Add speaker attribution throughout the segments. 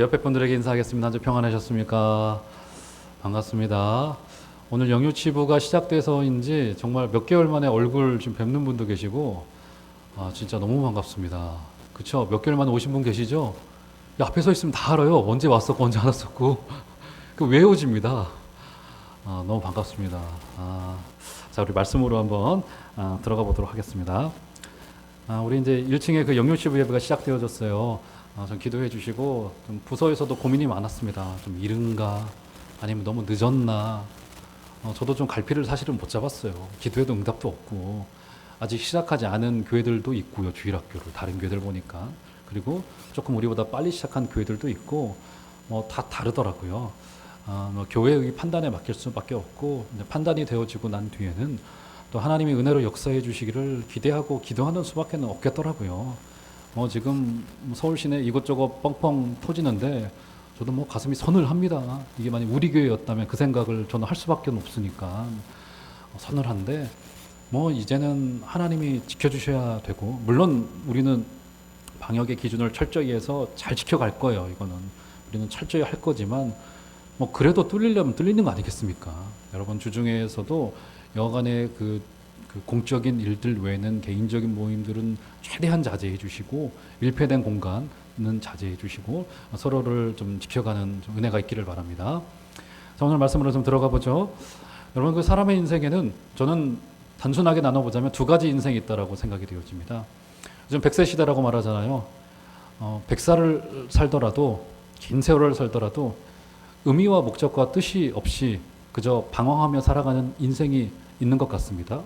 Speaker 1: 옆에 분들에게 인사하겠습니다. 한 주 평안하셨습니까? 반갑습니다. 오늘 영유치부가 시작돼서인지 정말 몇 개월 만에 얼굴 좀 뵙는 분도 계시고, 진짜 너무 반갑습니다. 그쵸? 몇 개월 만에 오신 분 계시죠? 야, 앞에 서 있으면 다 알아요. 언제 왔었고, 언제 안 왔었고. 그 외워집니다. 너무 반갑습니다. 자, 우리 말씀으로 한번 들어가 보도록 하겠습니다. 우리 이제 1층에 그 영유치부 예배가 시작되어졌어요. 좀 기도해 주시고, 좀 부서에서도 고민이 많았습니다. 좀 이른가? 아니면 너무 늦었나? 저도 좀 갈피를 사실은 못 잡았어요. 기도해도 응답도 없고, 아직 시작하지 않은 교회들도 있고요. 주일학교를, 다른 교회들 보니까. 그리고 조금 우리보다 빨리 시작한 교회들도 있고, 다 다르더라고요. 교회의 판단에 맡길 수밖에 없고, 판단이 되어지고 난 뒤에는 또 하나님이 은혜로 역사해 주시기를 기대하고 기도하는 수밖에 없겠더라고요. 지금 서울 시내 이것저것 뻥뻥 터지는데 저도 가슴이 서늘합니다. 이게 만약 우리 교회였다면 그 생각을 저는 할 수밖에 없으니까 서늘한데, 이제는 하나님이 지켜주셔야 되고, 물론 우리는 방역의 기준을 철저히 해서 잘 지켜갈 거예요. 이거는 우리는 철저히 할 거지만 그래도 뚫리려면 뚫리는 거 아니겠습니까? 여러분, 주중에서도 여간의 그 공적인 일들 외에는 개인적인 모임들은 최대한 자제해 주시고, 밀폐된 공간은 자제해 주시고, 서로를 좀 지켜가는 좀 은혜가 있기를 바랍니다. 자, 오늘 말씀으로 좀 들어가 보죠. 여러분, 그 사람의 인생에는 저는 단순하게 나눠보자면 두 가지 인생이 있다라고 생각이 되어집니다. 요즘 100세 시대라고 말하잖아요. 100살을 살더라도, 긴 세월을 살더라도 의미와 목적과 뜻이 없이 그저 방황하며 살아가는 인생이 있는 것 같습니다.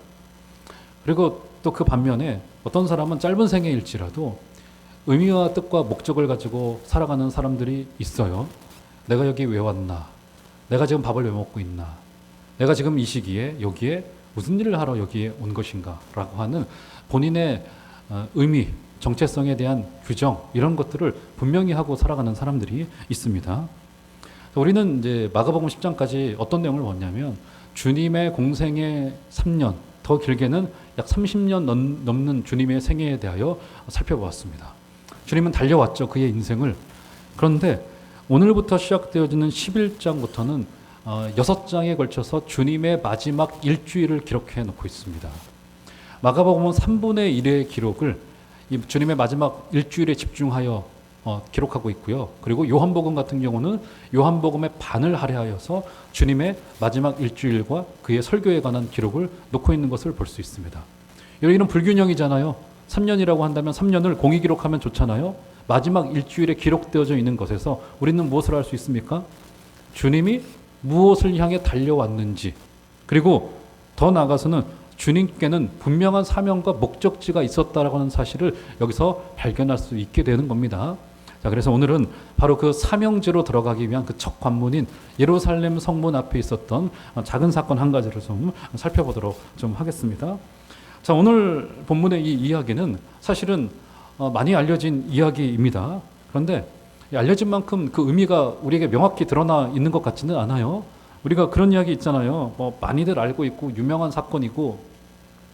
Speaker 1: 그리고 또 그 반면에 어떤 사람은 짧은 생애일지라도 의미와 뜻과 목적을 가지고 살아가는 사람들이 있어요. 내가 여기 왜 왔나? 내가 지금 밥을 왜 먹고 있나? 내가 지금 이 시기에 여기에 무슨 일을 하러 여기에 온 것인가? 라고 하는 본인의 의미, 정체성에 대한 규정, 이런 것들을 분명히 하고 살아가는 사람들이 있습니다. 우리는 이제 마가복음 10장까지 어떤 내용을 봤냐면, 주님의 공생의 3년, 더 길게는 약 30년 넘는 주님의 생애에 대하여 살펴보았습니다. 주님은 달려왔죠, 그의 인생을. 그런데 오늘부터 시작되어지는 11장부터는 6장에 걸쳐서 주님의 마지막 일주일을 기록해 놓고 있습니다. 마가복음은 3분의 1의 기록을 이 주님의 마지막 일주일에 집중하여 기록하고 있고요. 그리고 요한복음 같은 경우는 요한복음의 반을 할애하여서 주님의 마지막 일주일과 그의 설교에 관한 기록을 놓고 있는 것을 볼 수 있습니다. 이런 불균형이잖아요. 3년이라고 한다면 3년을 공의 기록하면 좋잖아요. 마지막 일주일에 기록되어져 있는 것에서 우리는 무엇을 알 수 있습니까? 주님이 무엇을 향해 달려왔는지, 그리고 더 나아가서는 주님께는 분명한 사명과 목적지가 있었다라고 하는 사실을 여기서 발견할 수 있게 되는 겁니다. 자, 그래서 오늘은 바로 그 사명지로 들어가기 위한 그 첫 관문인 예루살렘 성문 앞에 있었던 작은 사건 한 가지를 좀 살펴보도록 좀 하겠습니다. 자, 오늘 본문의 이 이야기는 사실은 많이 알려진 이야기입니다. 그런데 알려진 만큼 그 의미가 우리에게 명확히 드러나 있는 것 같지는 않아요. 우리가 그런 이야기 있잖아요. 많이들 알고 있고 유명한 사건이고,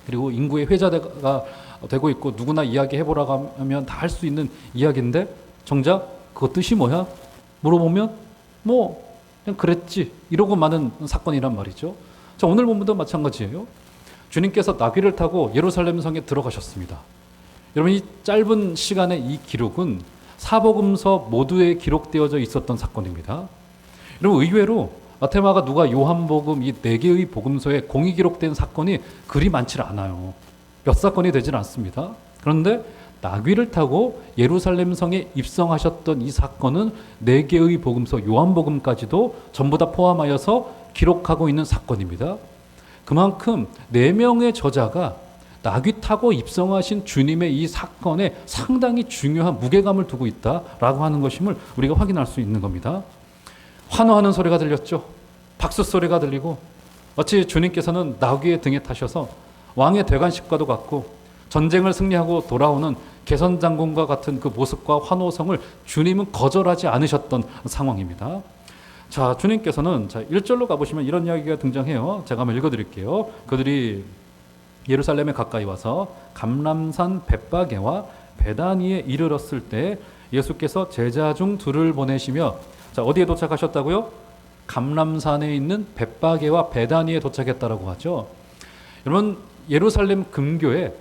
Speaker 1: 그리고 인구의 회자가 되고 있고, 누구나 이야기해보라고 하면 다 할 수 있는 이야기인데, 정작 그 뜻이 뭐야? 물어보면 그냥 그랬지, 이러고 마는 사건이란 말이죠. 자, 오늘 본문도 마찬가지예요. 주님께서 나귀를 타고 예루살렘 성에 들어가셨습니다. 여러분, 이 짧은 시간의 이 기록은 사복음서 모두에 기록되어져 있었던 사건입니다. 여러분, 의외로 마태마가 누가 요한복음 이 4개의 복음서에 공이 기록된 사건이 그리 많지 않아요. 몇 사건이 되질 않습니다. 그런데 나귀를 타고 예루살렘 성에 입성하셨던 이 사건은 4개의 복음서, 요한복음까지도 전부 다 포함하여서 기록하고 있는 사건입니다. 그만큼 4명의 저자가 나귀 타고 입성하신 주님의 이 사건에 상당히 중요한 무게감을 두고 있다라고 하는 것임을 우리가 확인할 수 있는 겁니다. 환호하는 소리가 들렸죠. 박수 소리가 들리고, 마치 주님께서는 나귀의 등에 타셔서 왕의 대관식과도 같고 전쟁을 승리하고 돌아오는 개선장군과 같은 그 모습과 환호성을 주님은 거절하지 않으셨던 상황입니다. 자, 주님께서는 1절로 가보시면 이런 이야기가 등장해요. 제가 한번 읽어드릴게요. 그들이 예루살렘에 가까이 와서 감람산 벳바게와 베다니에 이르렀을 때 예수께서 제자 중 둘을 보내시며 자, 어디에 도착하셨다고요? 감람산에 있는 벳바게와 베다니에 도착했다라고 하죠. 여러분, 예루살렘 근교에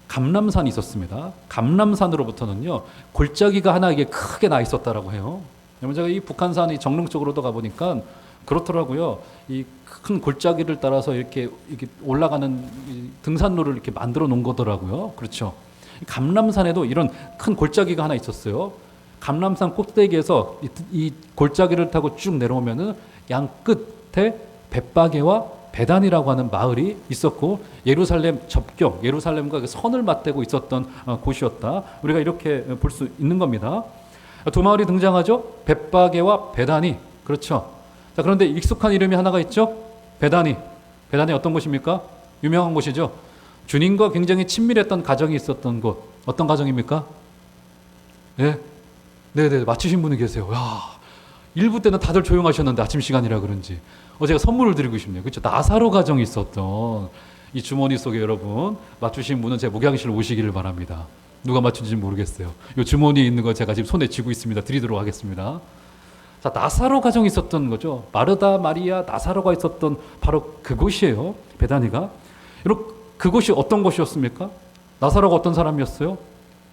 Speaker 1: 감람산이 있었습니다. 감람산으로부터는요, 골짜기가 하나 이게 크게 나 있었다라고 해요. 여러분, 제가 이 북한산이 정릉 쪽으로도 가보니까 그렇더라고요. 이 큰 골짜기를 따라서 이렇게 올라가는 등산로를 이렇게 만들어 놓은 거더라고요. 그렇죠. 감람산에도 이런 큰 골짜기가 하나 있었어요. 감람산 꼭대기에서 이 골짜기를 타고 쭉 내려오면은 양 끝에 벳바게와 베단이라고 하는 마을이 있었고 예루살렘 접경, 예루살렘과 그 선을 맞대고 있었던 곳이었다. 우리가 이렇게 볼 수 있는 겁니다. 두 마을이 등장하죠. 벳바게와 베단이. 그렇죠. 자, 그런데 익숙한 이름이 하나가 있죠. 베다니. 베다니 어떤 곳입니까? 유명한 곳이죠. 주님과 굉장히 친밀했던 가정이 있었던 곳. 어떤 가정입니까? 네. 네네, 맞추신 분이 계세요. 야, 일부 때는 다들 조용하셨는데 아침 시간이라 그런지 제가 선물을 드리고 싶네요. 그렇죠? 나사로 가정이 있었던 이 주머니 속에 여러분 맞추신 분은 제 목양실 오시기를 바랍니다. 누가 맞춘지 모르겠어요. 이 주머니에 있는 거 제가 지금 손에 쥐고 있습니다. 드리도록 하겠습니다. 자, 나사로 가정이 있었던 거죠. 마르다, 마리아, 나사로가 있었던 바로 그곳이에요. 베다니가. 여러분, 그곳이 어떤 곳이었습니까? 나사로가 어떤 사람이었어요?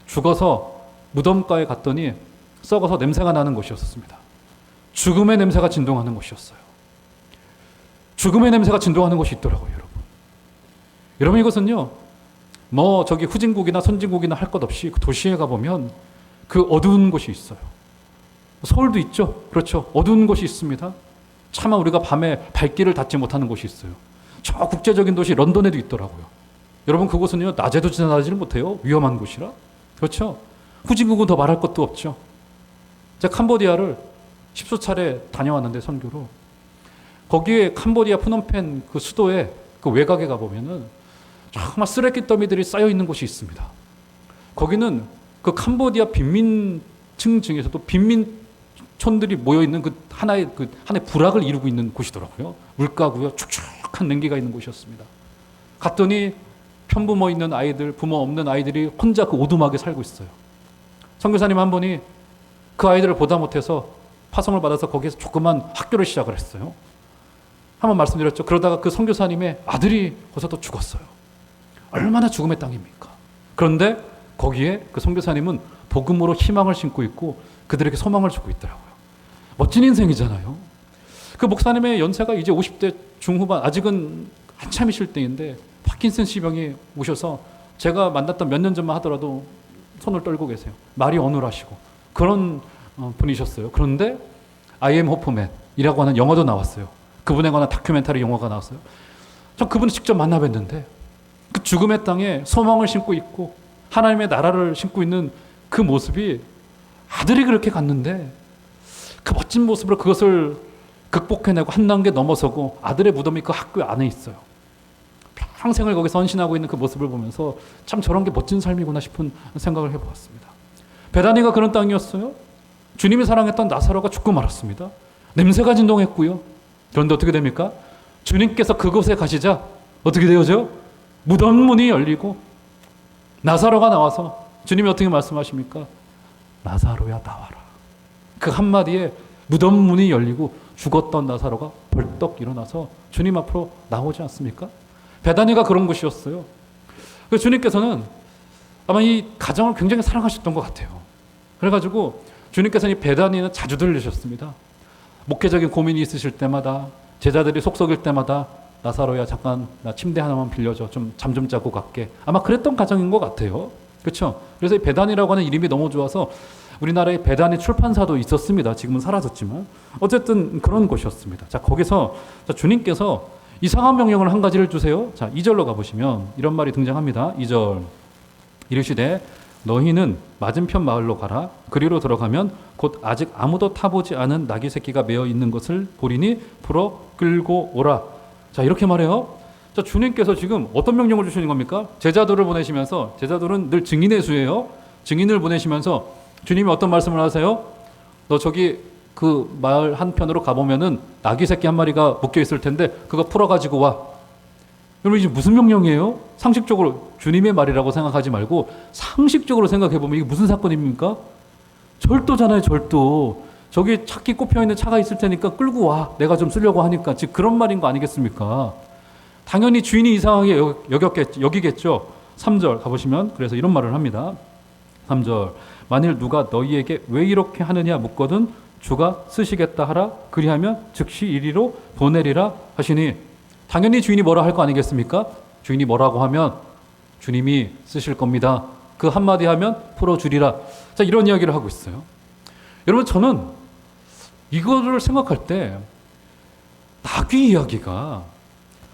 Speaker 1: 죽어서 무덤가에 갔더니 썩어서 냄새가 나는 곳이었습니다. 죽음의 냄새가 진동하는 곳이었어요. 죽음의 냄새가 진동하는 곳이 있더라고요, 여러분. 여러분, 이것은요, 저기 후진국이나 선진국이나 할 것 없이 그 도시에 가보면 그 어두운 곳이 있어요. 서울도 있죠. 그렇죠. 어두운 곳이 있습니다. 차마 우리가 밤에 발길을 닿지 못하는 곳이 있어요. 저 국제적인 도시 런던에도 있더라고요. 여러분, 그곳은요, 낮에도 지나다니지를 못해요. 위험한 곳이라. 그렇죠. 후진국은 더 말할 것도 없죠. 제가 캄보디아를 10수 차례 다녀왔는데, 선교로. 거기에 캄보디아 프놈펜 그 수도에 그 외곽에 가보면은 정말 쓰레기 더미들이 쌓여 있는 곳이 있습니다. 거기는 그 캄보디아 빈민층 중에서도 빈민촌들이 모여 있는 그 하나의 부락을 이루고 있는 곳이더라고요. 물가고요, 축축한 냉기가 있는 곳이었습니다. 갔더니 편부모 있는 아이들, 부모 없는 아이들이 혼자 그 오두막에 살고 있어요. 선교사님 한 분이 그 아이들을 보다 못해서 파송을 받아서 거기에서 조그만 학교를 시작을 했어요. 한번 말씀드렸죠. 그러다가 그 선교사님의 아들이 거기서 또 죽었어요. 얼마나 죽음의 땅입니까? 그런데 거기에 그 선교사님은 복음으로 희망을 심고 있고 그들에게 소망을 주고 있더라고요. 멋진 인생이잖아요. 그 목사님의 연세가 이제 50대 중후반, 아직은 한참이실 때인데 파킨슨 병이 오셔서 제가 만났던 몇 년 전만 하더라도 손을 떨고 계세요. 말이 어눌하시고 그런 분이셨어요. 그런데 I am 호프맨이라고 하는 영화도 나왔어요. 그분에 관한 다큐멘터리 영화가 나왔어요. 전 그분을 직접 만나 뵀는데 그 죽음의 땅에 소망을 심고 있고 하나님의 나라를 심고 있는 그 모습이 아들이 그렇게 갔는데 그 멋진 모습으로 그것을 극복해내고 한 단계 넘어서고 아들의 무덤이 그 학교 안에 있어요. 평생을 거기서 헌신하고 있는 그 모습을 보면서 참 저런 게 멋진 삶이구나 싶은 생각을 해보았습니다. 베다니가 그런 땅이었어요. 주님이 사랑했던 나사로가 죽고 말았습니다. 냄새가 진동했고요. 그런데 어떻게 됩니까? 주님께서 그곳에 가시자 어떻게 되어져? 무덤 문이 열리고 나사로가 나와서 주님이 어떻게 말씀하십니까? 나사로야 나와라. 그 한마디에 무덤 문이 열리고 죽었던 나사로가 벌떡 일어나서 주님 앞으로 나오지 않습니까? 베다니가 그런 곳이었어요. 그래서 주님께서는 아마 이 가정을 굉장히 사랑하셨던 것 같아요. 그래가지고 주님께서는 이 베다니는 자주 들리셨습니다. 목회적인 고민이 있으실 때마다 제자들이 속 썩일 때마다 나사로야 잠깐 나 침대 하나만 빌려줘. 좀 잠 좀 자고 갈게. 아마 그랬던 가정인 것 같아요. 그렇죠? 그래서 이 베다니라고 하는 이름이 너무 좋아서 우리나라에 베다니 출판사도 있었습니다. 지금은 사라졌지만 어쨌든 그런 곳이었습니다. 자, 거기서 주님께서 이상한 명령을 한 가지를 주세요. 자, 2절로 가보시면 이런 말이 등장합니다. 2절 이르시되 너희는 맞은편 마을로 가라. 그리로 들어가면 곧 아직 아무도 타보지 않은 나귀 새끼가 매어 있는 것을 보리니 풀어 끌고 오라. 자, 이렇게 말해요. 자, 주님께서 지금 어떤 명령을 주시는 겁니까? 제자들을 보내시면서, 제자들은 늘 증인의 수예요. 증인을 보내시면서 주님이 어떤 말씀을 하세요? 너 저기 그 마을 한편으로 가보면은 나귀 새끼 한 마리가 묶여 있을 텐데 그거 풀어가지고 와. 여러분, 이게 무슨 명령이에요? 상식적으로 주님의 말이라고 생각하지 말고 상식적으로 생각해 보면 이게 무슨 사건입니까? 절도잖아요, 절도. 저기 차키 꼽혀있는 차가 있을 테니까 끌고 와. 내가 좀 쓰려고 하니까. 즉 그런 말인 거 아니겠습니까? 당연히 주인이 이상하게 여기겠죠. 3절 가보시면 그래서 이런 말을 합니다. 3절 만일 누가 너희에게 왜 이렇게 하느냐 묻거든 주가 쓰시겠다 하라. 그리하면 즉시 이리로 보내리라 하시니, 당연히 주인이 뭐라 할 거 아니겠습니까? 주인이 뭐라고 하면 주님이 쓰실 겁니다. 그 한마디 하면 풀어주리라. 자, 이런 이야기를 하고 있어요. 여러분, 저는 이거를 생각할 때 나귀 이야기가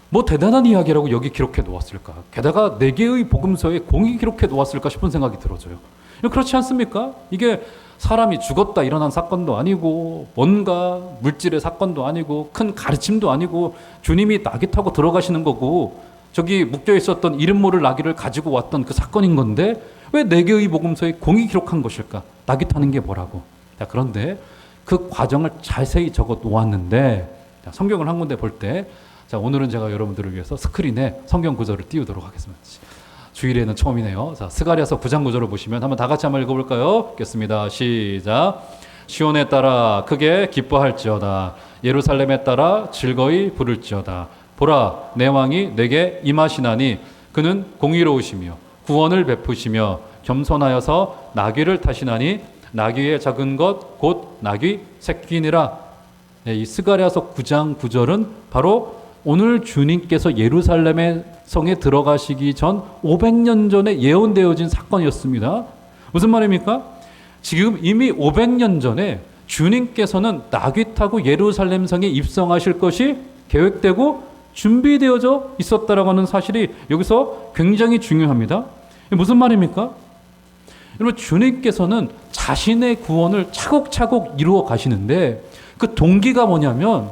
Speaker 1: 뭐 대단한 이야기라고 여기 기록해 놓았을까? 게다가 4개의 복음서에 공이 기록해 놓았을까 싶은 생각이 들어져요. 그렇지 않습니까? 이게 사람이 죽었다 일어난 사건도 아니고 뭔가 물질의 사건도 아니고 큰 가르침도 아니고 주님이 나귀 타고 들어가시는 거고 저기 묶여 있었던 이름 모를 나귀를 가지고 왔던 그 사건인 건데 왜 4개의 복음서에 공이 기록한 것일까? 나귀 타는 게 뭐라고? 자, 그런데 그 과정을 자세히 적어 놓았는데, 자, 성경을 한 군데 볼 때, 자, 오늘은 제가 여러분들을 위해서 스크린에 성경 구절을 띄우도록 하겠습니다. 주일에는 처음이네요. 자, 스가랴서 9장 구절을 보시면 한번 다 같이 한번 읽어볼까요? 읽겠습니다. 시작. 시온에 따라 크게 기뻐할지어다. 예루살렘에 따라 즐거이 부를지어다. 보라, 내 왕이 내게 임하시나니 그는 공의로우시며 구원을 베푸시며 겸손하여서 나귀를 타시나니 나귀의 작은 것 곧 나귀 새끼니라. 네, 이 스가랴서 9장 9절은 바로 오늘 주님께서 예루살렘의 성에 들어가시기 전 500년 전에 예언되어진 사건이었습니다. 무슨 말입니까? 지금 이미 500년 전에 주님께서는 나귀 타고 예루살렘 성에 입성하실 것이 계획되고 준비되어져 있었다라고 하는 사실이 여기서 굉장히 중요합니다. 무슨 말입니까? 여러분, 주님께서는 자신의 구원을 차곡차곡 이루어 가시는데 그 동기가 뭐냐면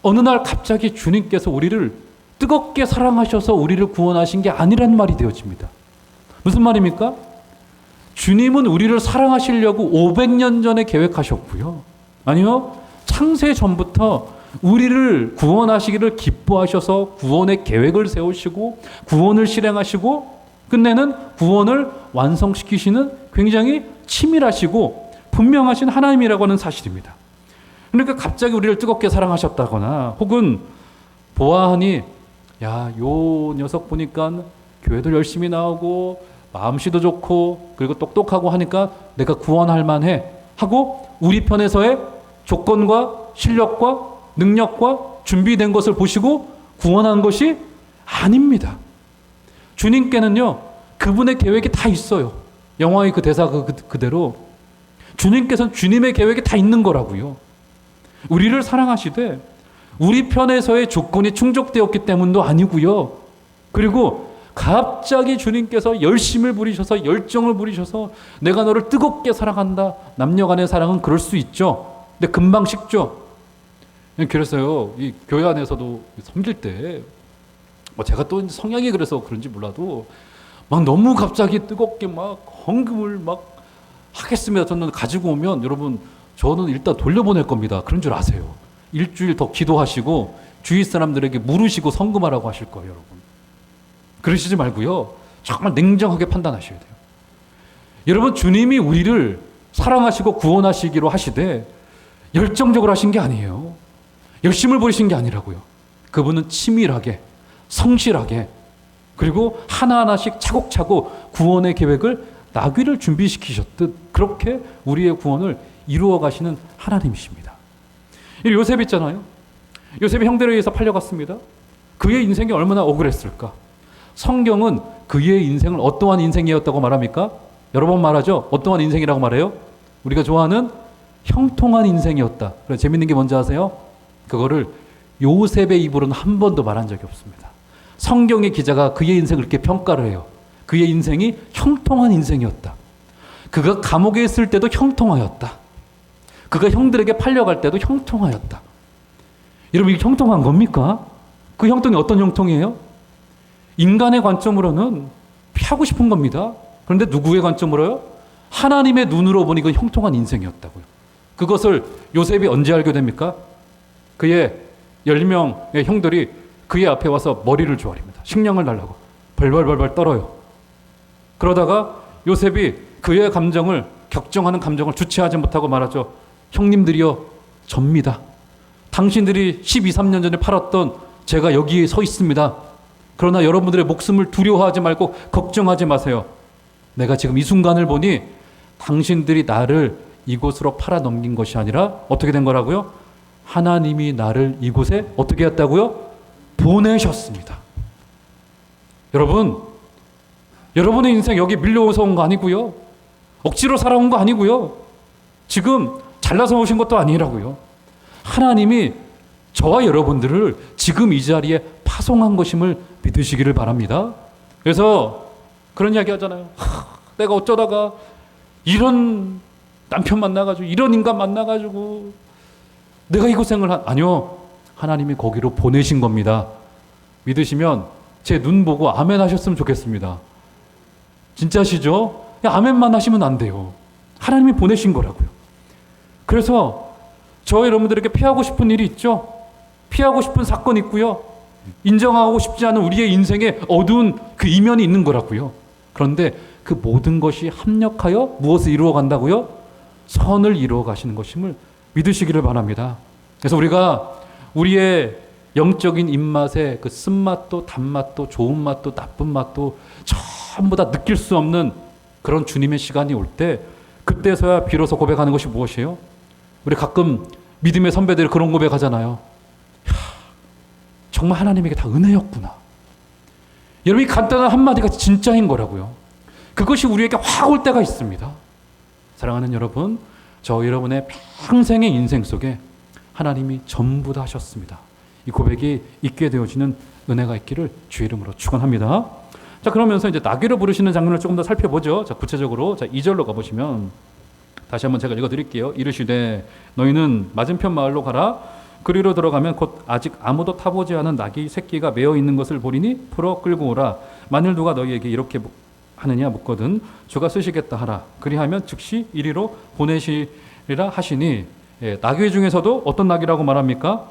Speaker 1: 어느 날 갑자기 주님께서 우리를 뜨겁게 사랑하셔서 우리를 구원하신 게 아니란 말이 되어집니다. 무슨 말입니까? 주님은 우리를 사랑하시려고 500년 전에 계획하셨고요. 아니요, 창세 전부터 우리를 구원하시기를 기뻐하셔서 구원의 계획을 세우시고 구원을 실행하시고 끝내는 구원을 완성시키시는 굉장히 치밀하시고 분명하신 하나님이라고 하는 사실입니다. 그러니까 갑자기 우리를 뜨겁게 사랑하셨다거나 혹은 보아하니 야, 요 녀석 보니까 교회도 열심히 나오고 마음씨도 좋고 그리고 똑똑하고 하니까 내가 구원할 만해 하고 우리 편에서의 조건과 실력과 능력과 준비된 것을 보시고 구원한 것이 아닙니다. 주님께는요, 그분의 계획이 다 있어요. 영화의 그 대사 그대로 주님께서는 주님의 계획이 다 있는 거라고요. 우리를 사랑하시되 우리 편에서의 조건이 충족되었기 때문도 아니고요. 그리고 갑자기 주님께서 열심을 부리셔서 열정을 부리셔서 내가 너를 뜨겁게 사랑한다. 남녀 간의 사랑은 그럴 수 있죠. 근데 금방 식죠. 그래서요, 이 교회 안에서도 섬길 때 제가 또 성향이 그래서 그런지 몰라도 막 너무 갑자기 뜨겁게 막 헌금을 막 하겠습니다. 저는 가지고 오면 여러분 저는 일단 돌려보낼 겁니다. 그런 줄 아세요. 일주일 더 기도하시고 주위 사람들에게 물으시고 성금하라고 하실 거예요, 여러분. 그러시지 말고요. 정말 냉정하게 판단하셔야 돼요. 여러분, 주님이 우리를 사랑하시고 구원하시기로 하시되 열정적으로 하신 게 아니에요. 열심을 부리신 게 아니라고요. 그분은 치밀하게 성실하게 그리고 하나하나씩 차곡차곡 구원의 계획을 나귀를 준비시키셨듯 그렇게 우리의 구원을 이루어 가시는 하나님이십니다. 요셉 있잖아요. 요셉이 형들에 의해서 팔려갔습니다. 그의 인생이 얼마나 억울했을까? 성경은 그의 인생을 어떠한 인생이었다고 말합니까? 여러 번 말하죠. 어떠한 인생이라고 말해요? 우리가 좋아하는 형통한 인생이었다. 그래서 재밌는 게 뭔지 아세요? 그거를 요셉의 입으로는 한 번도 말한 적이 없습니다. 성경의 기자가 그의 인생을 이렇게 평가를 해요. 그의 인생이 형통한 인생이었다. 그가 감옥에 있을 때도 형통하였다. 그가 형들에게 팔려갈 때도 형통하였다. 여러분, 이게 형통한 겁니까? 그 형통이 어떤 형통이에요? 인간의 관점으로는 피하고 싶은 겁니다. 그런데 누구의 관점으로요? 하나님의 눈으로 보니 그 형통한 인생이었다고요. 그것을 요셉이 언제 알게 됩니까? 그의 10명의 형들이 그의 앞에 와서 머리를 조아립니다. 식량을 달라고 벌벌벌벌 떨어요. 그러다가 요셉이 그의 감정을 격정하는 감정을 주체하지 못하고 말하죠. 형님들이여, 접니다. 당신들이 12, 3년 전에 팔았던 제가 여기에 서 있습니다. 그러나 여러분들의 목숨을 두려워하지 말고 걱정하지 마세요. 내가 지금 이 순간을 보니 당신들이 나를 이곳으로 팔아 넘긴 것이 아니라 어떻게 된 거라고요? 하나님이 나를 이곳에 어떻게 했다고요? 보내셨습니다. 여러분, 여러분의 인생 여기 밀려서 온 거 아니고요. 억지로 살아온 거 아니고요. 지금 잘나서 오신 것도 아니라고요. 하나님이 저와 여러분들을 지금 이 자리에 파송한 것임을 믿으시기를 바랍니다. 그래서 그런 이야기 하잖아요. 내가 어쩌다가 이런 남편 만나가지고 이런 인간 만나가지고 내가 이 고생을 아니요. 하나님이 거기로 보내신 겁니다. 믿으시면 제 눈 보고 아멘 하셨으면 좋겠습니다. 진짜시죠? 아멘만 하시면 안 돼요. 하나님이 보내신 거라고요. 그래서 저 여러분들에게 피하고 싶은 일이 있죠. 피하고 싶은 사건이 있고요. 인정하고 싶지 않은 우리의 인생에 어두운 그 이면이 있는 거라고요. 그런데 그 모든 것이 합력하여 무엇을 이루어 간다고요? 선을 이루어 가시는 것임을 믿으시기를 바랍니다. 그래서 우리가 우리의 영적인 입맛에 그 쓴맛도 단맛도 좋은 맛도 나쁜 맛도 전부 다 느낄 수 없는 그런 주님의 시간이 올 때 그때서야 비로소 고백하는 것이 무엇이에요? 우리 가끔 믿음의 선배들이 그런 고백하잖아요. 정말 하나님에게 다 은혜였구나. 여러분, 이 간단한 한마디가 진짜인 거라고요. 그것이 우리에게 확 올 때가 있습니다. 사랑하는 여러분, 저 여러분의 평생의 인생 속에 하나님이 전부 다 하셨습니다. 이 고백이 있게 되어지는 은혜가 있기를 주의 이름으로 축원합니다. 자, 그러면서 이제 나귀를 부르시는 장면을 조금 더 살펴보죠. 자, 구체적으로 2절로 가보시면 다시 한번 제가 읽어드릴게요. 이르시되 너희는 맞은편 마을로 가라. 그리로 들어가면 곧 아직 아무도 타보지 않은 나귀 새끼가 매어 있는 것을 보리니 풀어 끌고 오라. 만일 누가 너희에게 이렇게 하느냐 묻거든 주가 쓰시겠다 하라. 그리하면 즉시 이리로 보내시리라 하시니, 나귀 중에서도 어떤 나귀라고 말합니까?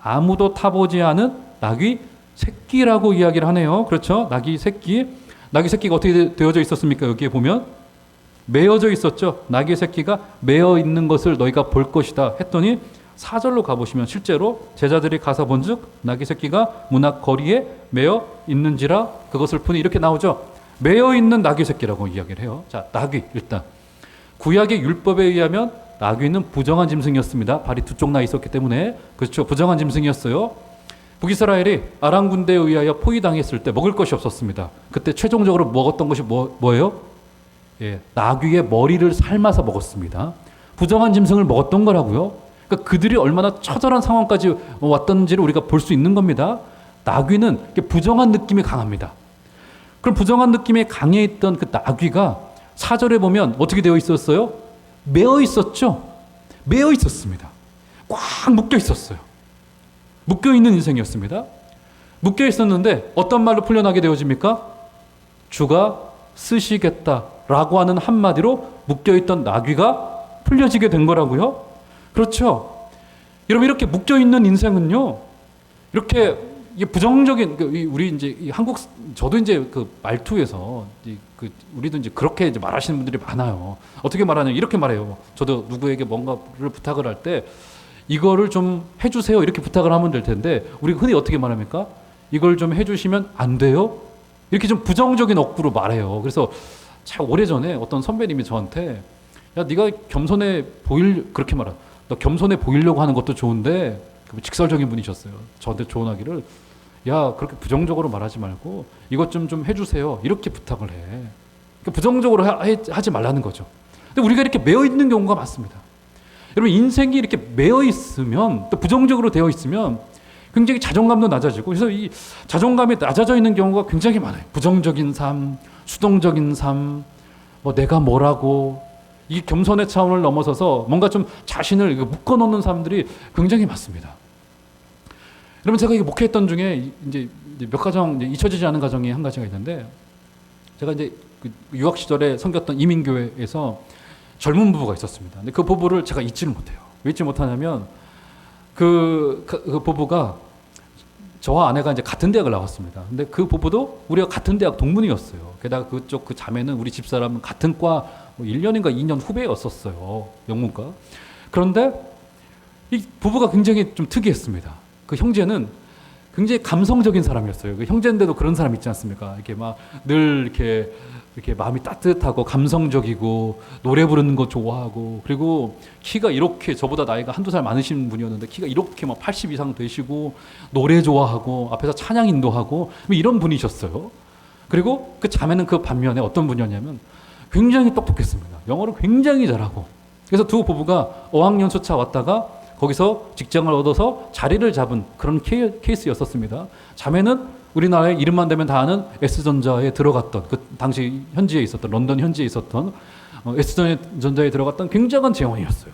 Speaker 1: 아무도 타보지 않은 나귀 새끼라고 이야기를 하네요. 그렇죠? 나귀 새끼. 나귀 새끼가 어떻게 되어져 있었습니까? 여기에 보면 매어져 있었죠. 나귀 새끼가 매어 있는 것을 너희가 볼 것이다 했더니 4절로 가보시면 실제로 제자들이 가서 본즉 나귀 새끼가 문 앞 거리에 매어 있는지라 그것을 푸니 이렇게 나오죠. 매어 있는 나귀 새끼라고 이야기를 해요. 자, 나귀 일단 구약의 율법에 의하면 나귀는 부정한 짐승이었습니다. 발이 두 쪽 나 있었기 때문에. 그렇죠. 부정한 짐승이었어요. 북이스라엘이 아람 군대에 의하여 포위당했을 때 먹을 것이 없었습니다. 그때 최종적으로 먹었던 것이 뭐예요? 나귀의 머리를 삶아서 먹었습니다. 부정한 짐승을 먹었던 거라고요. 그러니까 그들이 얼마나 처절한 상황까지 왔던지를 우리가 볼 수 있는 겁니다. 나귀는 부정한 느낌이 강합니다. 그럼 부정한 느낌이 강해 있던 그 나귀가 4절에 보면 어떻게 되어 있었어요? 매어 있었죠. 매어 있었습니다. 꽉 묶여 있었어요. 묶여 있는 인생이었습니다. 묶여 있었는데 어떤 말로 풀려나게 되어집니까? 주가 쓰시겠다라고 하는 한마디로 묶여 있던 나귀가 풀려지게 된 거라고요. 그렇죠. 여러분, 이렇게 묶여 있는 인생은요, 이렇게 이게 부정적인 우리 이제 한국 저도 이제 그 말투에서 우리도 이제 그렇게 이제 말하시는 분들이 많아요. 어떻게 말하냐 이렇게 말해요. 저도 누구에게 뭔가를 부탁을 할 때 이거를 좀 해주세요 이렇게 부탁을 하면 될 텐데 우리가 흔히 어떻게 말합니까? 이걸 좀 해주시면 안 돼요? 이렇게 좀 부정적인 어구로 말해요. 그래서 참 오래전에 어떤 선배님이 저한테 야 네가 겸손해 보일 그렇게 말하. 너 겸손해 보이려고 하는 것도 좋은데 직설적인 분이셨어요. 저한테 조언하기를 야 그렇게 부정적으로 말하지 말고 이것 좀 해주세요 이렇게 부탁을 해. 그러니까 부정적으로 하지 말라는 거죠. 근데 우리가 이렇게 매어 있는 경우가 많습니다. 여러분 인생이 이렇게 매어 있으면 또 부정적으로 되어 있으면 굉장히 자존감도 낮아지고 그래서 이 자존감이 낮아져 있는 경우가 굉장히 많아요. 부정적인 삶, 수동적인 삶, 뭐 내가 뭐라고 이 겸손의 차원을 넘어서서 뭔가 좀 자신을 묶어놓는 사람들이 굉장히 많습니다. 여러분 제가 이게 목회했던 중에 이제 몇 가정 이제 잊혀지지 않은 가정이 한 가지가 있는데 제가 이제 그 유학 시절에 섬겼던 이민교회에서 젊은 부부가 있었습니다. 근데 그 부부를 제가 잊지를 못해요. 왜 잊지 못하냐면 그 부부가 저와 아내가 이제 같은 대학을 나왔습니다. 근데 그 부부도 우리가 같은 대학 동문이었어요. 게다가 그쪽 그 자매는 우리 집사람은 같은 과 1년인가 2년 후배였었어요. 영문과. 그런데 이 부부가 굉장히 좀 특이했습니다. 그 형제는 굉장히 감성적인 사람이었어요. 그 형제인데도 그런 사람 있지 않습니까? 이렇게 막 늘 이렇게 마음이 따뜻하고 감성적이고 노래 부르는 거 좋아하고, 그리고 키가 이렇게, 저보다 나이가 한두 살 많으신 분이었는데 키가 이렇게 막 80 이상 되시고 노래 좋아하고 앞에서 찬양 인도하고 뭐 이런 분이셨어요. 그리고 그 자매는 그 반면에 어떤 분이었냐면 굉장히 똑똑했습니다. 영어를 굉장히 잘하고. 그래서 두 부부가 어학연수차 왔다가 거기서 직장을 얻어서 자리를 잡은 그런 케이스였었습니다. 자매는 우리나라에 이름만 대면 다 아는 S전자에 들어갔던, 그 당시 현지에 있었던, 런던 현지에 있었던 S전자에 들어갔던 굉장한 재원이었어요.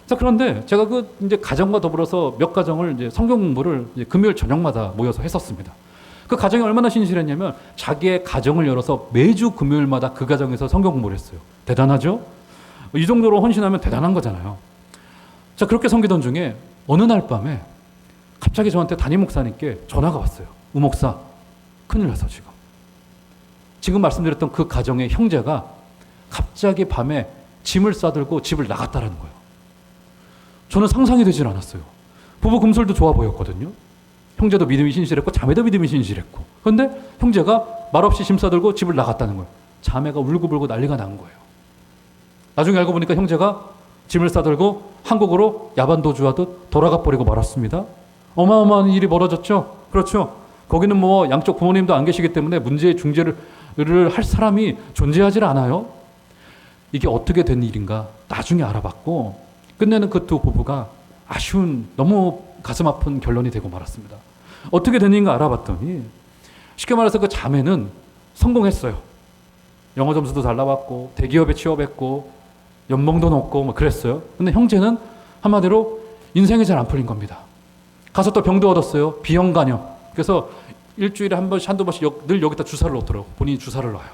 Speaker 1: 자, 그런데 제가 그 이제 가정과 더불어서 몇 가정을 이제 성경 공부를 이제 금요일 저녁마다 모여서 했었습니다. 그 가정이 얼마나 신실했냐면 자기의 가정을 열어서 매주 금요일마다 그 가정에서 성경 공부를 했어요. 대단하죠? 이 정도로 헌신하면 대단한 거잖아요. 자, 그렇게 섬기던 중에 어느 날 밤에 갑자기 저한테 담임 목사님께 전화가 왔어요. 우 목사, 큰일 났어 지금 말씀드렸던 그 가정의 형제가 갑자기 밤에 짐을 싸들고 집을 나갔다라는 거예요. 저는 상상이 되질 않았어요. 부부 금술도 좋아 보였거든요. 형제도 믿음이 신실했고 자매도 믿음이 신실했고, 그런데 형제가 말없이 짐 싸들고 집을 나갔다는 거예요. 자매가 울고불고 난리가 난 거예요. 나중에 알고 보니까 형제가 짐을 싸들고 한국으로 야반도주하듯 돌아가 버리고 말았습니다. 어마어마한 일이 벌어졌죠. 그렇죠. 거기는 뭐 양쪽 부모님도 안 계시기 때문에 문제의 중재를 할 사람이 존재하지 않아요. 이게 어떻게 된 일인가 나중에 알아봤고, 끝내는 그 두 부부가 아쉬운, 너무 가슴 아픈 결론이 되고 말았습니다. 어떻게 된 일인가 알아봤더니 쉽게 말해서 그 자매는 성공했어요. 영어 점수도 잘 나왔고 대기업에 취업했고 연봉도 높고 뭐 그랬어요. 근데 형제는 한마디로 인생이 잘 안 풀린 겁니다. 가서 또 병도 얻었어요. 비형간염. 그래서 일주일에 한 번씩 한두 번씩 늘 여기다 주사를 놓더라고. 본인이 주사를 놔요.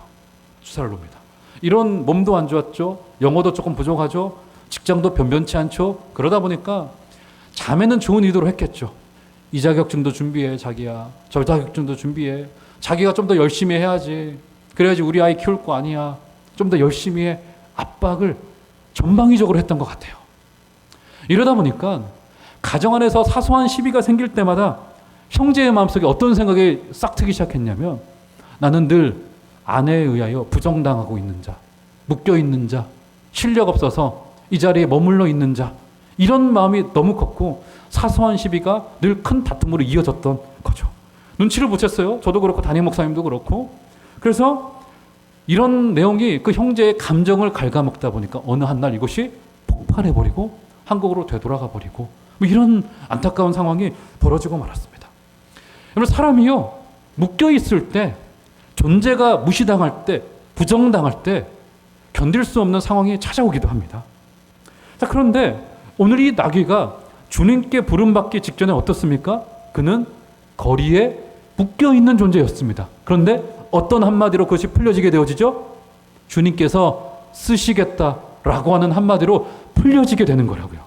Speaker 1: 주사를 놉니다. 이런 몸도 안 좋았죠. 영어도 조금 부족하죠. 직장도 변변치 않죠. 그러다 보니까 자매는 좋은 의도로 했겠죠. 이 자격증도 준비해 자기야. 저 자격증도 준비해. 자기가 좀 더 열심히 해야지. 그래야지 우리 아이 키울 거 아니야. 좀 더 열심히 해. 압박을 전방위적으로 했던 것 같아요. 이러다 보니까 가정 안에서 사소한 시비가 생길 때마다 형제의 마음속에 어떤 생각이 싹 트기 시작했냐면, 나는 늘 아내에 의하여 부정당하고 있는 자, 묶여 있는 자, 실력 없어서 이 자리에 머물러 있는 자, 이런 마음이 너무 컸고 사소한 시비가 늘 큰 다툼으로 이어졌던 거죠. 눈치를 못 챘어요. 저도 그렇고 담임 목사님도 그렇고. 그래서 이런 내용이 그 형제의 감정을 갉아먹다 보니까 어느 한날 이것이 폭발해버리고 한국으로 되돌아가 버리고 뭐 이런 안타까운 상황이 벌어지고 말았습니다. 여러분, 사람이요, 묶여있을 때, 존재가 무시당할 때, 부정당할 때 견딜 수 없는 상황이 찾아오기도 합니다. 자, 그런데 오늘 이 나귀가 주님께 부름받기 직전에 어떻습니까? 그는 거리에 묶여있는 존재였습니다. 그런데 어떤 한마디로 그것이 풀려지게 되어지죠? 주님께서 쓰시겠다라고 하는 한마디로 풀려지게 되는 거라고요.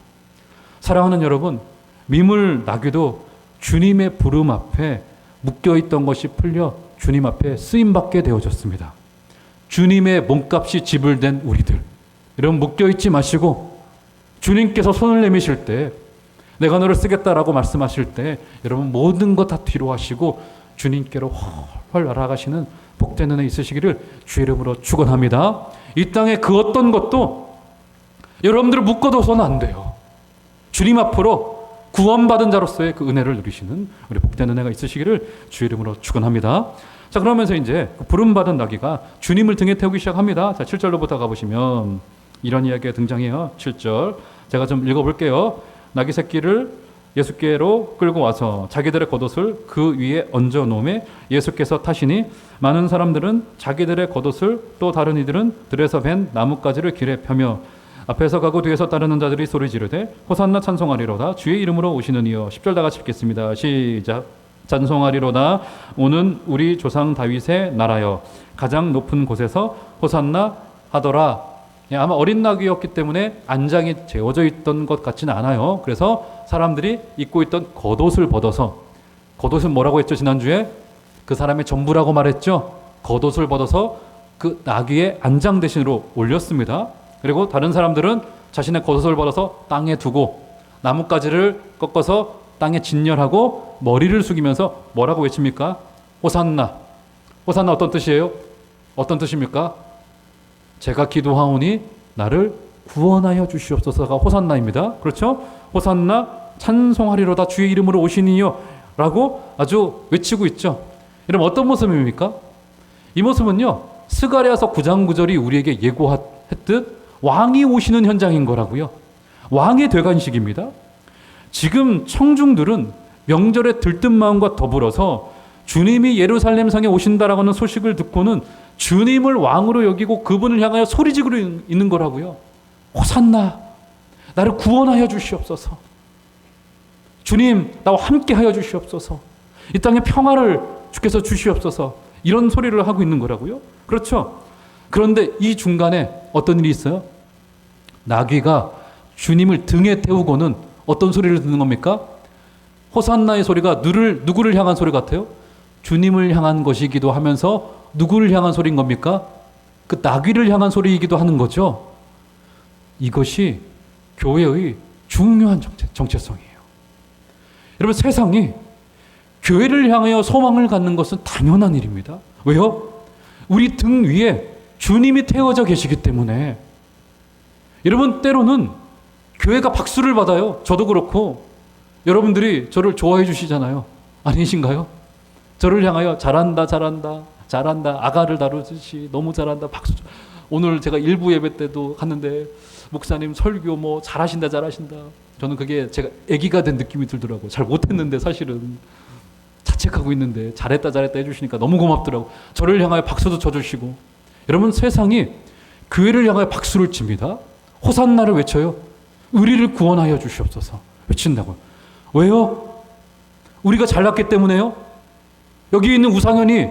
Speaker 1: 사랑하는 여러분, 미물 나귀도 주님의 부름 앞에 묶여있던 것이 풀려 주님 앞에 쓰임받게 되어졌습니다. 주님의 몸값이 지불된 우리들, 여러분 묶여있지 마시고 주님께서 손을 내미실 때, 내가 너를 쓰겠다라고 말씀하실 때 여러분 모든 것 다 뒤로 하시고 주님께로 훨훨 날아가시는 복된 은혜 있으시기를 주의 이름으로 축원합니다. 이 땅에 그 어떤 것도 여러분들을 묶어둬서는 안 돼요. 주님 앞으로 구원받은 자로서의 그 은혜를 누리시는 우리 복된 은혜가 있으시기를 주의 이름으로 축원합니다. 자, 그러면서 이제 그 부름받은 나귀가 주님을 등에 태우기 시작합니다. 자, 7절로부터 가보시면 이런 이야기가 등장해요. 7절 제가 좀 읽어볼게요. 나귀 새끼를 예수께로 끌고 와서 자기들의 겉옷을 그 위에 얹어 놓음에 예수께서 타시니 많은 사람들은 자기들의 겉옷을 또 다른 이들은 들에서 벤 나뭇가지를 길에 펴며 앞에서 가고 뒤에서 따르는 자들이 소리 지르되 호산나 찬송하리로다 주의 이름으로 오시는 이여. 10절 다 같이 읽겠습니다. 시작. 찬송하리로다 오는 우리 조상 다윗의 나라여 가장 높은 곳에서 호산나 하더라. 아마 어린 나귀였기 때문에 안장이 재워져 있던 것 같지는 않아요. 그래서 사람들이 입고 있던 겉옷을 벗어서, 겉옷은 뭐라고 했죠? 지난주에 그 사람의 전부라고 말했죠. 겉옷을 벗어서 그 나귀의 안장 대신으로 올렸습니다. 그리고 다른 사람들은 자신의 겉옷을 벌어서 땅에 두고 나뭇가지를 꺾어서 땅에 진열하고 머리를 숙이면서 뭐라고 외칩니까? 호산나. 호산나 어떤 뜻이에요? 어떤 뜻입니까? 제가 기도하오니 나를 구원하여 주시옵소서가 호산나입니다. 그렇죠? 호산나 찬송하리로다 주의 이름으로 오시니요 라고 아주 외치고 있죠. 이러면 어떤 모습입니까? 이 모습은요, 스가랴서 9장 9절이 우리에게 예고했듯 왕이 오시는 현장인 거라고요. 왕의 되관식입니다. 지금 청중들은 명절에 들뜬 마음과 더불어서 주님이 예루살렘 성에 오신다라고 하는 소식을 듣고는 주님을 왕으로 여기고 그분을 향하여 소리지르고 있는 거라고요. 호산나, 나를 구원하여 주시옵소서. 주님, 나와 함께 하여 주시옵소서. 이 땅에 평화를 주께서 주시옵소서. 이런 소리를 하고 있는 거라고요. 그렇죠? 그런데 이 중간에 어떤 일이 있어요? 나귀가 주님을 등에 태우고는 어떤 소리를 듣는 겁니까? 호산나의 소리가 누구를 향한 소리 같아요? 주님을 향한 것이기도 하면서 누구를 향한 소리인 겁니까? 그 나귀를 향한 소리이기도 하는 거죠. 이것이 교회의 중요한 정체성이에요. 여러분, 세상이 교회를 향하여 소망을 갖는 것은 당연한 일입니다. 왜요? 우리 등 위에 주님이 태워져 계시기 때문에. 여러분, 때로는 교회가 박수를 받아요. 저도 그렇고 여러분들이 저를 좋아해 주시잖아요. 아니신가요? 저를 향하여 잘한다 잘한다 잘한다, 아가를 다루듯이 너무 잘한다, 박수. 오늘 제가 일부 예배 때도 갔는데 목사님 설교 뭐 잘하신다 잘하신다. 저는 그게 제가 아기가 된 느낌이 들더라고요. 잘 못했는데 사실은 자책하고 있는데 잘했다 잘했다 해주시니까 너무 고맙더라고. 저를 향하여 박수도 쳐주시고. 여러분, 세상이 교회를 향하여 박수를 칩니다. 호산나를 외쳐요. 우리를 구원하여 주시옵소서 외친다고요. 왜요? 우리가 잘났기 때문에요? 여기 있는 우상현이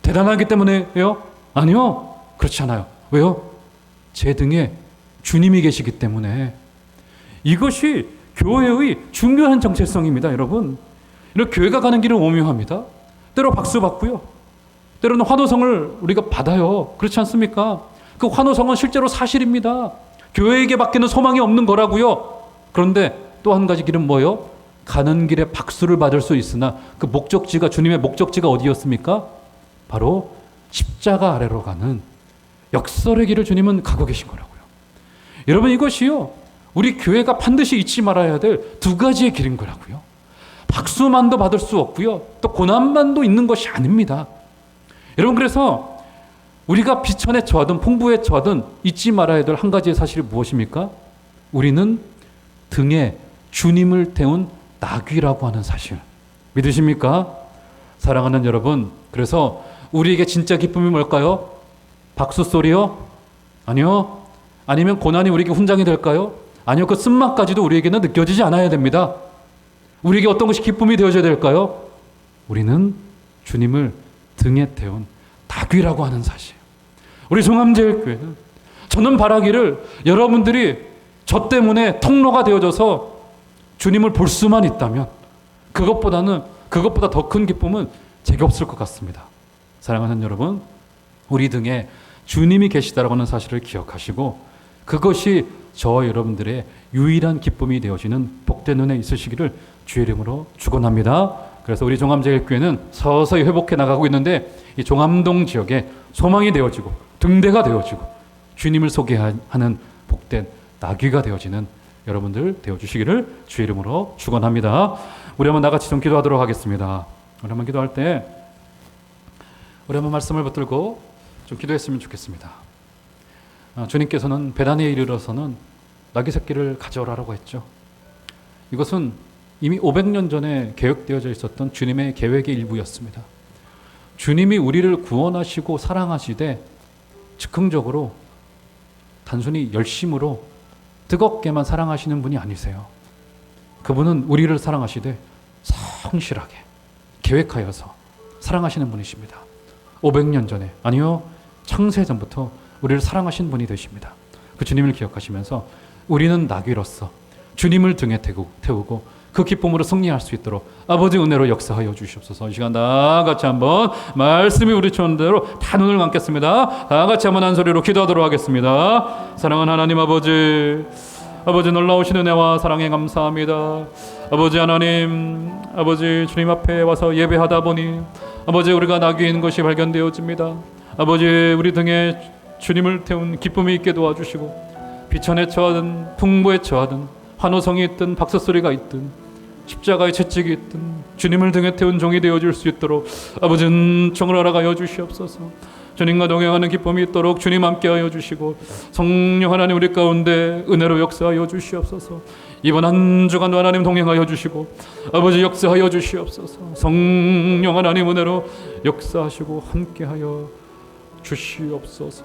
Speaker 1: 대단하기 때문에요? 아니요, 그렇지 않아요. 왜요? 제 등에 주님이 계시기 때문에. 이것이 교회의 중요한 정체성입니다. 여러분, 이렇게 교회가 가는 길은 오묘합니다. 때로 박수 받고요, 때로는 환호성을 우리가 받아요. 그렇지 않습니까? 그 환호성은 실제로 사실입니다. 교회에게 밖에는 소망이 없는 거라고요. 그런데 또 한 가지 길은 뭐예요? 가는 길에 박수를 받을 수 있으나 그 목적지가, 주님의 목적지가 어디였습니까? 바로 십자가 아래로 가는 역설의 길을 주님은 가고 계신 거라고요. 여러분, 이것이요, 우리 교회가 반드시 잊지 말아야 될 두 가지의 길인 거라고요. 박수만도 받을 수 없고요, 또 고난만도 있는 것이 아닙니다. 여러분, 그래서 우리가 비천에 처하든 풍부에 처하든 잊지 말아야 될 한 가지의 사실이 무엇입니까? 우리는 등에 주님을 태운 나귀라고 하는 사실. 믿으십니까? 사랑하는 여러분, 그래서 우리에게 진짜 기쁨이 뭘까요? 박수 소리요? 아니요. 아니면 고난이 우리에게 훈장이 될까요? 아니요. 그 쓴맛까지도 우리에게는 느껴지지 않아야 됩니다. 우리에게 어떤 것이 기쁨이 되어져야 될까요? 우리는 주님을 등에 태운 나귀라고 하는 사실. 우리 종암제일교회는, 저는 바라기를 여러분들이 저 때문에 통로가 되어져서 주님을 볼 수만 있다면 그것보다 더 큰 기쁨은 제게 없을 것 같습니다. 사랑하는 여러분, 우리 등에 주님이 계시다라고 하는 사실을 기억하시고 그것이 저와 여러분들의 유일한 기쁨이 되어지는 복된 은혜 있으시기를 주의 이름으로 축원합니다. 그래서 우리 종암제일교회는 서서히 회복해 나가고 있는데, 이 종암동 지역에 소망이 되어지고 등대가 되어지고 주님을 소개하는 복된 나귀가 되어지는 여러분들 되어주시기를 주의 이름으로 축원합니다. 우리 한번 나같이 좀 기도하도록 하겠습니다. 우리 한번 기도할 때 우리 한번 말씀을 붙들고 좀 기도했으면 좋겠습니다. 주님께서는 베단에 이르러서는 나귀 새끼를 가져오라고 했죠. 이것은 이미 500년 전에 계획되어져 있었던 주님의 계획의 일부였습니다. 주님이 우리를 구원하시고 사랑하시되 즉흥적으로 단순히 열심으로 뜨겁게만 사랑하시는 분이 아니세요. 그분은 우리를 사랑하시되 성실하게 계획하여서 사랑하시는 분이십니다. 500년 전에, 아니요, 창세전부터 우리를 사랑하신 분이 되십니다. 그 주님을 기억하시면서 우리는 나귀로서 주님을 등에 태우고 그 기쁨으로 승리할 수 있도록 아버지 은혜로 역사하여 주시옵소서. 이 시간 다 같이 한번 말씀이 우리 주는대로 다 눈을 감겠습니다. 다 같이 한번 한 소리로 기도하도록 하겠습니다. 사랑하는 하나님 아버지, 아버지 놀라우신 은혜와 사랑에 감사합니다. 아버지 하나님, 아버지 주님 앞에 와서 예배하다 보니 아버지 우리가 낙인 것이 발견되어집니다. 아버지 우리 등에 주님을 태운 기쁨이 있게 도와주시고 비천에 처하든 풍부에 처하든 환호성이 있든 박수소리가 있든 십자가의 채찍이 있든 주님을 등에 태운 종이 되어줄 수 있도록 아버지 은총을 허락하여 주시옵소서. 주님과 동행하는 기쁨이 있도록 주님 함께하여 주시고 성령 하나님 우리 가운데 은혜로 역사하여 주시옵소서. 이번 한 주간도 하나님 동행하여 주시고 아버지 역사하여 주시옵소서. 성령 하나님 은혜로 역사하시고 함께하여 주시옵소서.